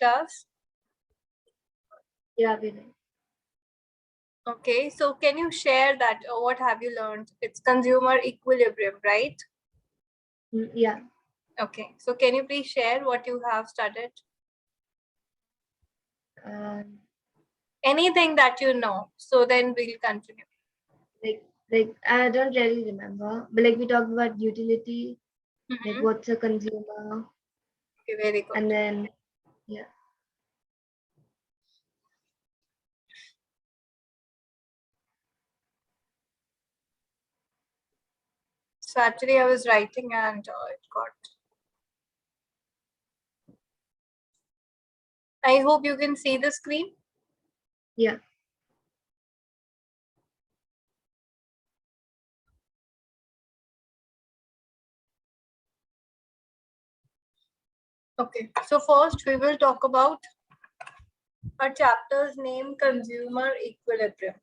class? Yeah, we did. Okay, so can you share that? What have you learned? It's consumer equilibrium, right? Yeah. Okay, so can you please share what you have studied? Anything that you know, so then we'll continue. Like I don't really remember, but like we talked about utility, like what's a consumer. Okay, very good. And then, yeah. So actually I was writing and it got. I hope you can see the screen. Yeah. Okay, so first we will talk about a chapter's name, consumer equilibrium.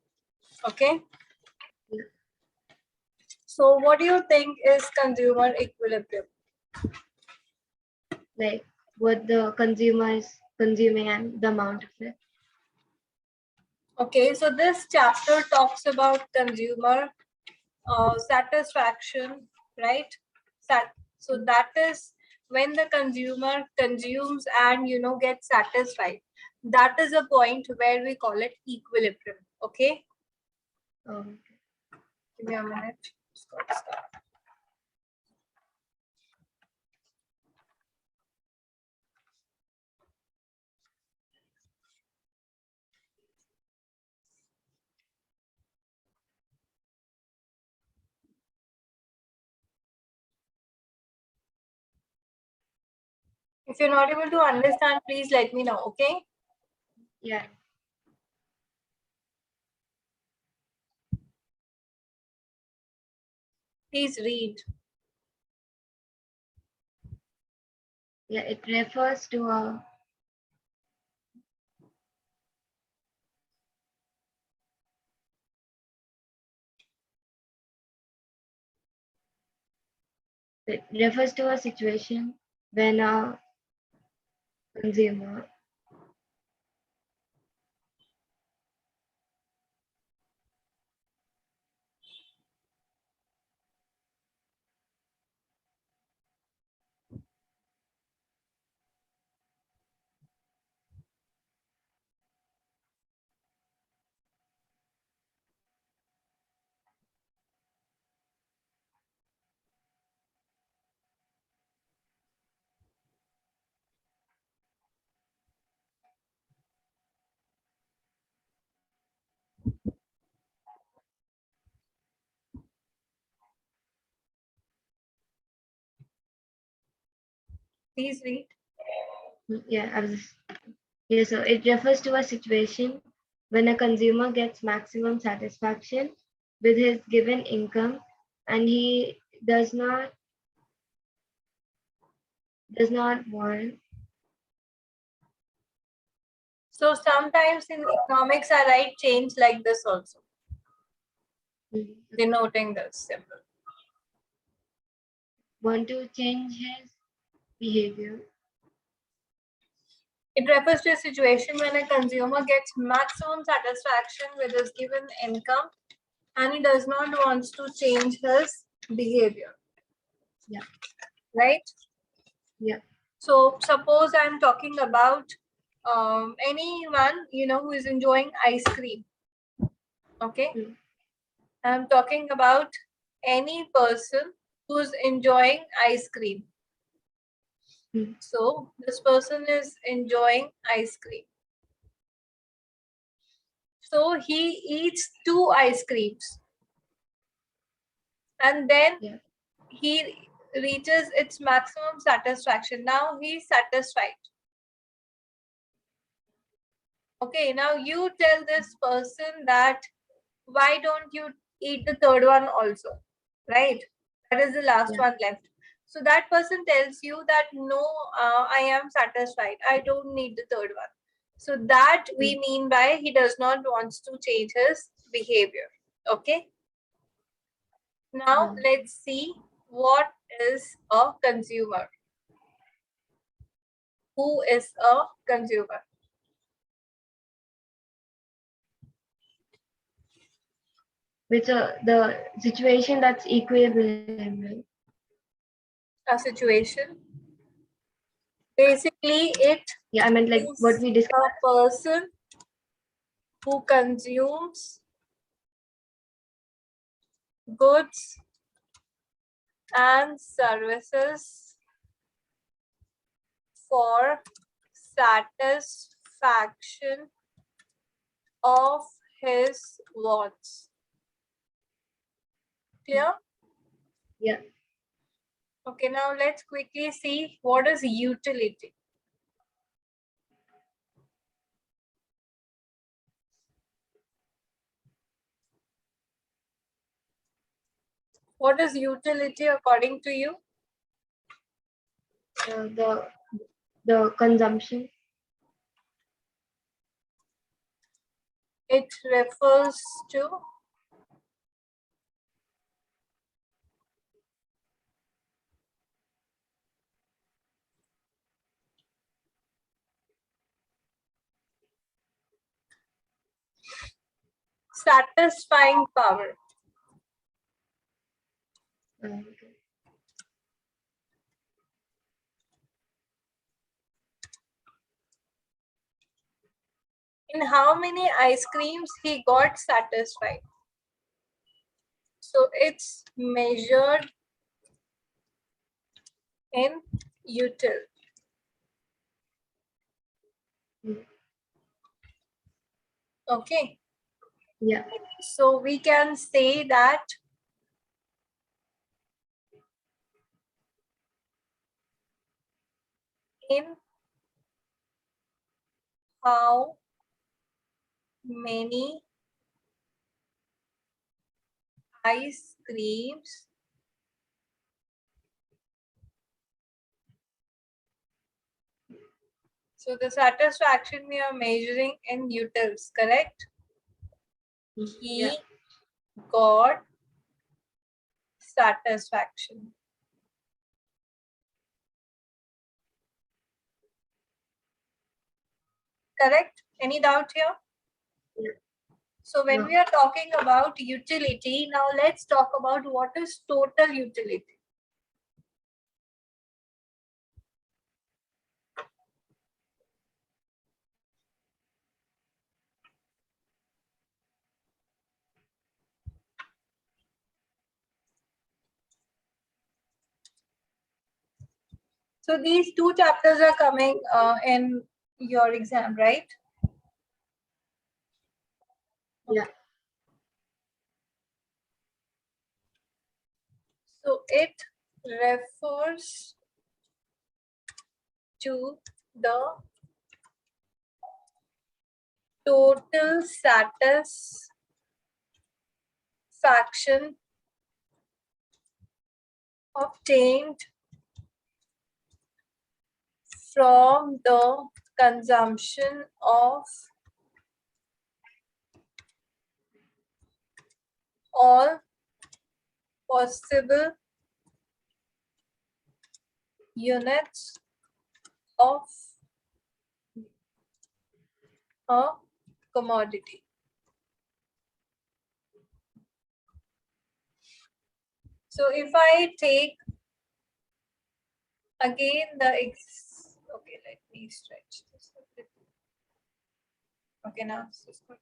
Okay. Yeah. So what do you think is consumer equilibrium? Like what the consumer is consuming and the amount of it. Okay, so this chapter talks about consumer satisfaction, right? So that is when the consumer consumes and gets satisfied. That is a point where we call it equilibrium. Okay. Okay. Give me a minute. If you're not able to understand, please let me know. Okay. Yeah. Please read. Yeah, it refers to a situation when a consumer Please read. So it refers to a situation when a consumer gets maximum satisfaction with his given income and he does not want. So sometimes in economics, I write change like this also, denoting this symbol. Want to change his behavior. It refers to a situation when a consumer gets maximum satisfaction with his given income and he does not want to change his behavior. Yeah. Right? Yeah. So suppose I'm talking about anyone, who is enjoying ice cream. Okay. I'm talking about any person who's enjoying ice cream. So this person is enjoying ice cream. So he eats 2 ice creams. And then he reaches its maximum satisfaction. Now he's satisfied. Okay, now you tell this person that why don't you eat the third one also, right? That is the last one left. So that person tells you that no, I am satisfied. I don't need the third one. So that we mean by he does not want to change his behavior. Okay. Now let's see what is a consumer. who is a consumer. Which the situation that's equilibrium, right? A situation. Basically, it Yeah, I meant like what is we discussed. a person who consumes goods and services for satisfaction of his wants. Clear? Yeah. Okay, now let's quickly see what is utility. What is utility according to you? The consumption. It refers to satisfying power. Okay. In how many ice creams he got satisfied? So it's measured in util. Okay. Yeah. So we can say that in how many ice creams so the satisfaction we are measuring in utils, correct? He got satisfaction. Correct? Any doubt here? Yeah. So when we are talking about utility, now let's talk about what is total utility. So these two chapters are coming in your exam, right? Yeah. So it refers to the total satisfaction obtained from the consumption of all possible units of a commodity. So if I take again okay, let me stretch this a bit. Okay, now this is good.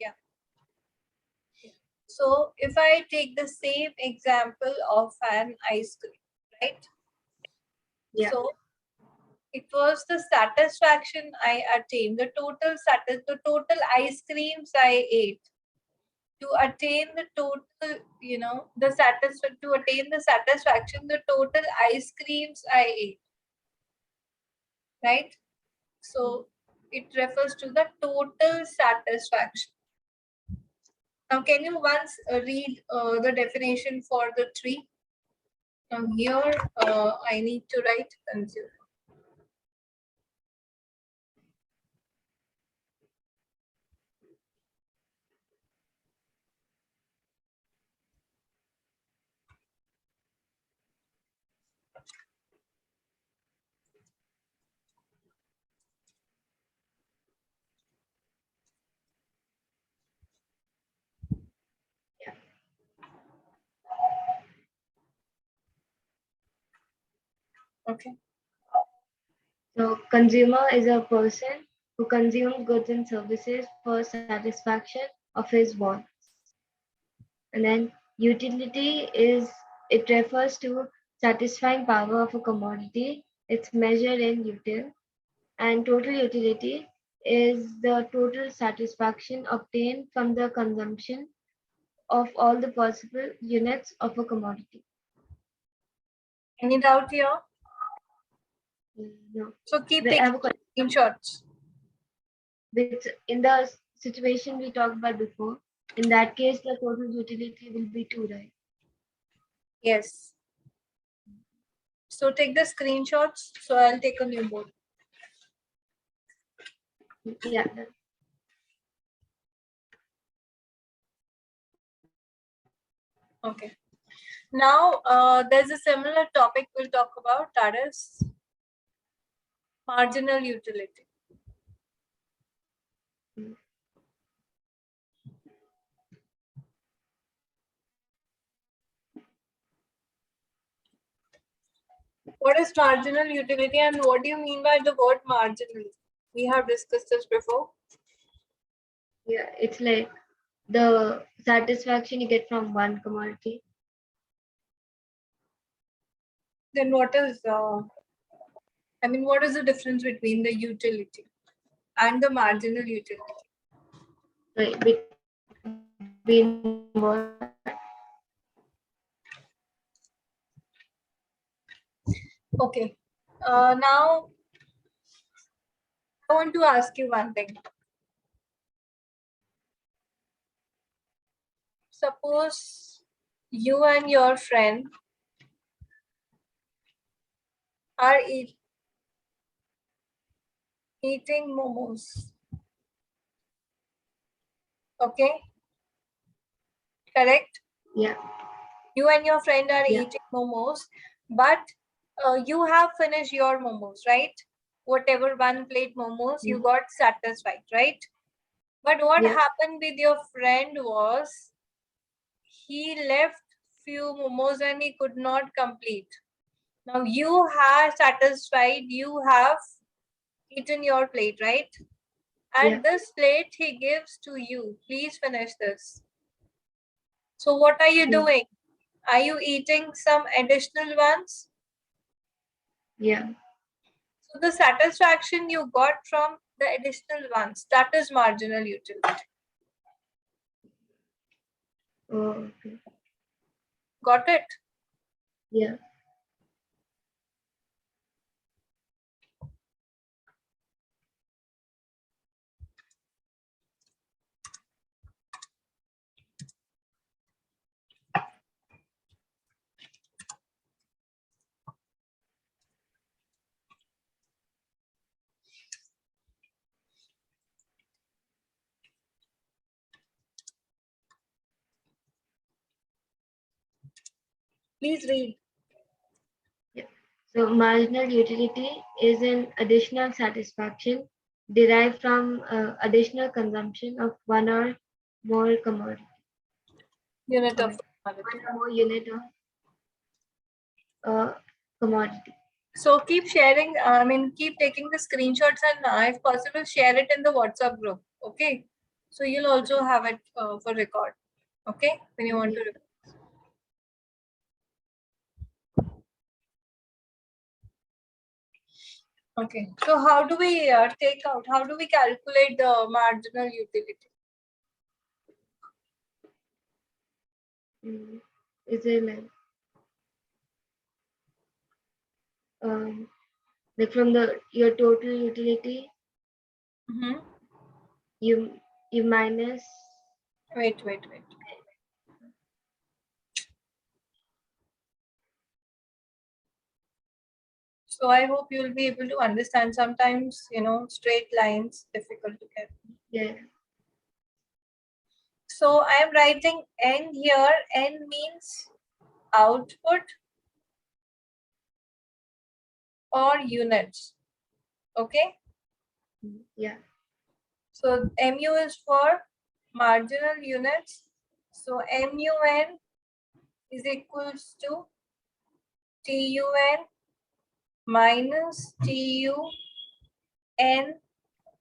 Yeah. So if I take the same example of an ice cream, right? Yeah. So it was the satisfaction I attained, the total ice creams I ate. To attain the total, to attain the satisfaction, the total ice creams I ate, right? So it refers to the total satisfaction. Now, can you once read the definition for the tree? Now here, I need to write consumer. Okay. So consumer is a person who consumes goods and services for satisfaction of his wants. And then utility it refers to satisfying power of a commodity. It's measured in util. And total utility is the total satisfaction obtained from the consumption of all the possible units of a commodity. Any doubt here? No. So keep I taking have a question. screenshots. Which in the situation we talked about before, in that case, the total utility will be 2, right? Yes. So take the screenshots. So I'll take a new board. Yeah. Okay. Now there's a similar topic we'll talk about, that is marginal utility. What is marginal utility and what do you mean by the word marginal? We have discussed this before. Yeah, it's like the satisfaction you get from one commodity. Then what is what is the difference between the utility and the marginal utility? Between what? Okay. Now I want to ask you one thing. Suppose you and your friend are eating momos. Okay, correct? Yeah. You and your friend are Yeah. eating momos, but you have finished your momos, right? Whatever one plate momos, you got satisfied, right? But what Yeah. happened with your friend was he left few momos and he could not complete. Now you are satisfied, you have eaten your plate, right? And Yeah. this plate he gives to you. Please finish this. So what are you doing? Are you eating some additional ones? Yeah. So the satisfaction you got from the additional ones, that is marginal utility. Oh, okay. Got it? Yeah. Please read. Yeah. So marginal utility is an additional satisfaction derived from additional consumption of one or more commodity. Unit of One commodity. or more unit of commodity. So keep sharing, keep taking the screenshots and if possible, share it in the WhatsApp group. Okay. So you'll also have it for record. Okay. When you want to record. Okay. So how do we how do we calculate the marginal utility? Is it like from your total utility, you minus. Wait. So I hope you'll be able to understand. Sometimes, straight lines difficult to get. Yeah. So I am writing N here. N means output or units. Okay. Yeah. So MU is for marginal units. So MUN is equals to TUN minus TU N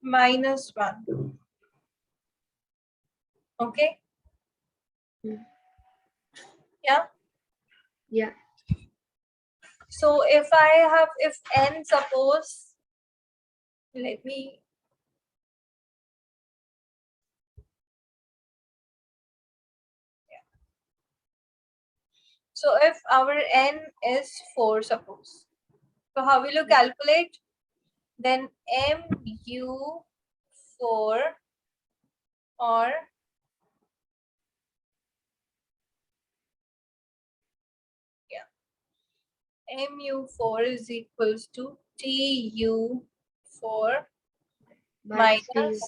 minus 1. Okay? Yeah? Yeah. So if N, suppose, let me, so if our N is 4, suppose. So how will you calculate? Then MU4 or MU4 is equals to TU4 minus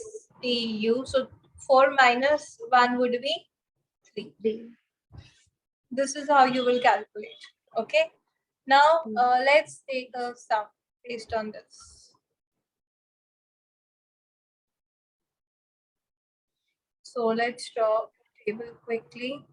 TU. So 4 minus 1 would be 3. 3. This is how you will calculate. Okay. Now let's take a sum based on this. So let's draw a table quickly.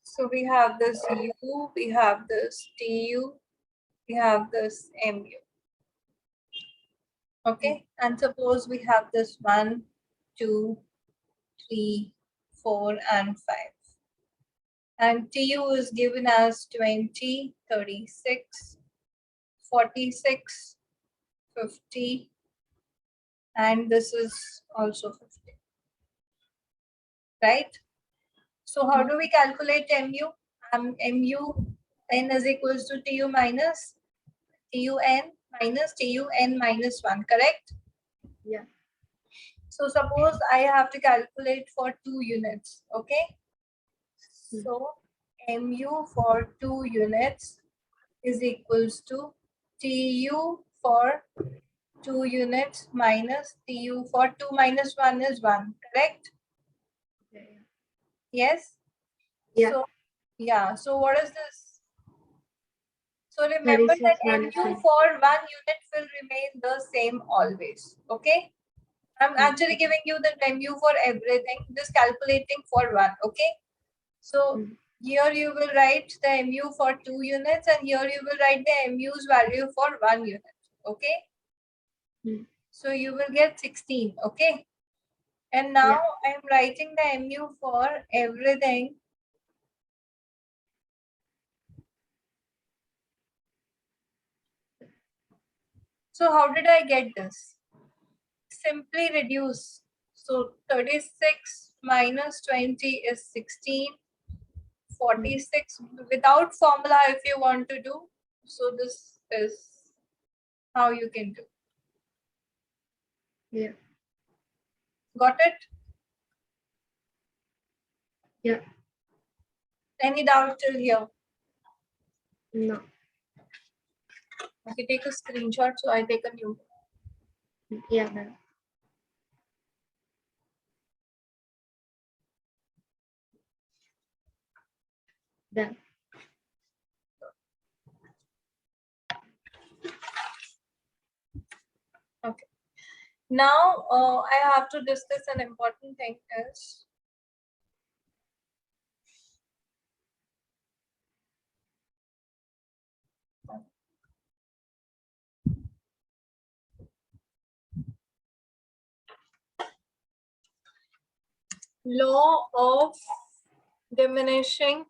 So we have this U, we have this TU, we have this MU. Okay, and suppose we have this 1, 2, 3, 4, and 5. And TU is given as 20, 36, 46, 50, and this is also 50. Right? So how do we calculate MU? MU N is equals to TU minus TUN minus TUN minus 1, correct? Yeah. So suppose I have to calculate for 2 units, okay? So MU for 2 units is equals to TU for 2 units minus TU for 2 minus 1 is 1, correct? Okay. Yes? Yeah. So, yeah, so what is this? So remember 36 that minus MU 10. for 1 unit will remain the same always, okay? I'm actually giving you the MU for everything, just calculating for 1, okay? So here you will write the MU for 2 units and here you will write the MU's value for 1 unit, okay? So you will get 16, okay? And now I'm writing the MU for everything. So how did I get this? Simply reduce. So 36 minus 20 is 16. 46 without formula if you want to do. So this is how you can do. Yeah. Got it? Yeah. Any doubt till here? No. Okay, take a screenshot so I take a new. Yeah, ma'am. Done. Okay. Now I have to discuss an important thing is law of diminishing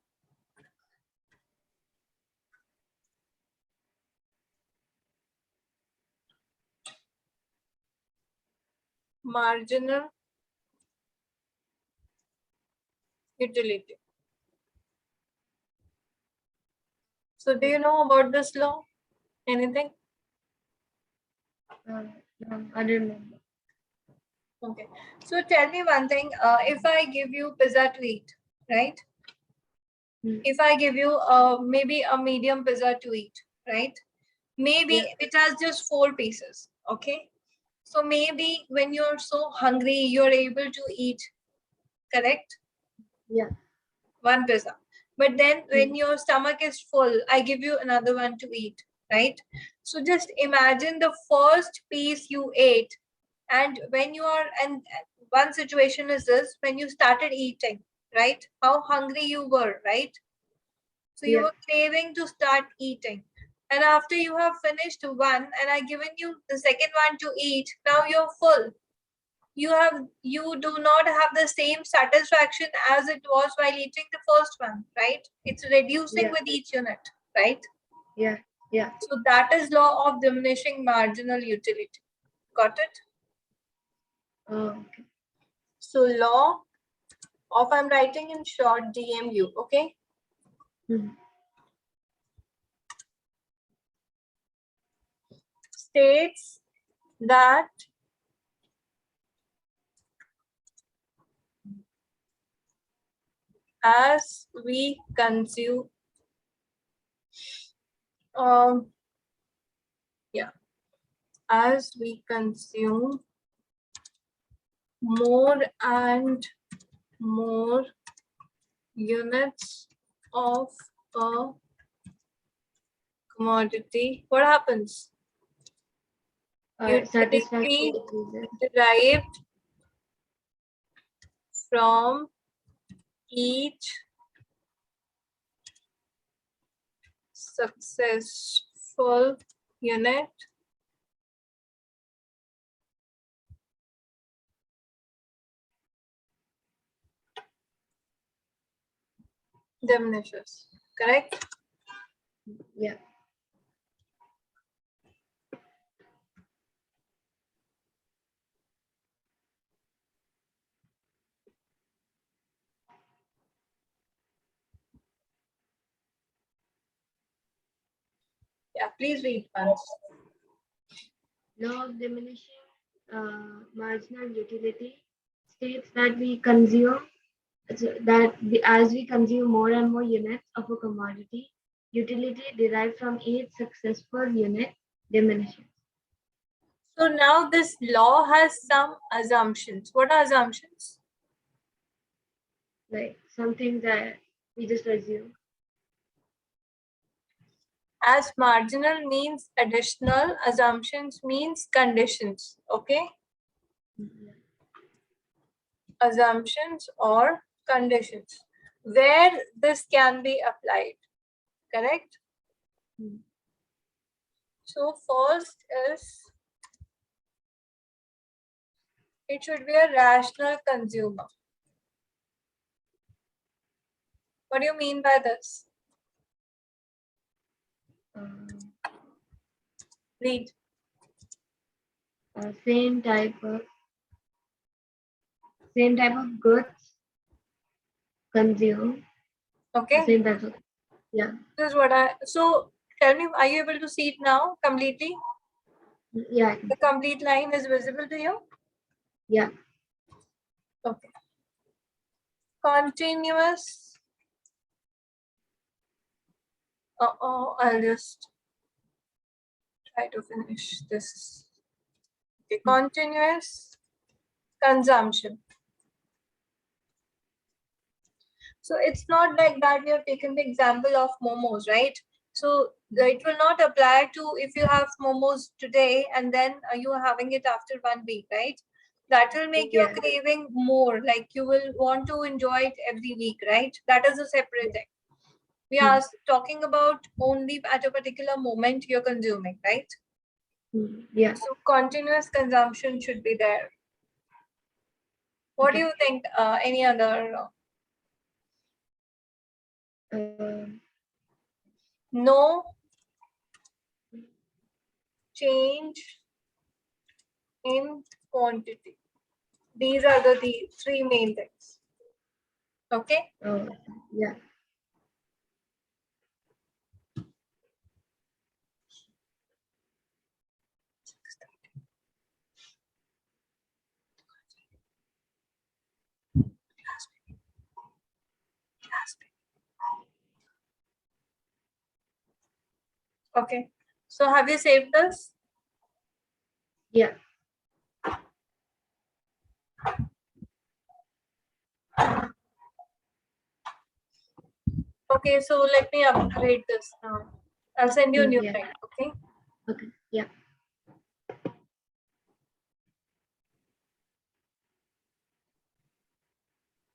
marginal utility. So do you know about this law? Anything? No, I don't remember. Okay. So tell me one thing. If I give you pizza to eat, right? If I give you maybe a medium pizza to eat, right? Maybe it has just 4 pieces, okay? So maybe when you're so hungry, you're able to eat, correct? Yeah. 1 pizza. But then when your stomach is full, I give you another one to eat, right? So just imagine the first piece you ate, and when you are, and one situation is this, when you started eating, right? How hungry you were, right? So you were craving to start eating. And after you have finished one and I given you the second one to eat, now you're full. You do not have the same satisfaction as it was while eating the first one, right? It's reducing with each unit, right? Yeah. Yeah. So that is law of diminishing marginal utility. Got it? Okay. So law of, I'm writing in short, DMU, okay? States that as we consume yeah, as we consume more and more units of a commodity, what happens? Satisfaction Utility increases. derived from each successful unit diminishes, correct? Yeah. Yeah, please read once. Law of diminishing marginal utility states that we consume as we consume more and more units of a commodity, utility derived from each successful unit diminishes. So now this law has some assumptions. What are assumptions? Like something that we just assume. As marginal means additional, assumptions means conditions, okay? Assumptions or conditions where this can be applied, correct? So first is, it should be a rational consumer. What do you mean by this? Read. Same type of goods consumed. Okay. Same type of This is what so tell me, are you able to see it now completely? Yeah. The complete line is visible to you? Yeah. Okay. Continuous. I'll just try to finish this. Okay. Continuous consumption. So it's not like that we have taken the example of momos, right? So it will not apply to if you have momos today and then you are having it after 1 week, right? That will make your craving more, like you will want to enjoy it every week, right? That is a separate thing. We are talking about only at a particular moment you're consuming, right? Yeah. So continuous consumption should be there. What do you think? Any other? No change in quantity. These are the three main things. Okay. Yeah. Okay. So have you saved this? Yeah. Okay, so let me upgrade this now. I'll send you a new Yeah. file. Okay. Okay. Yeah.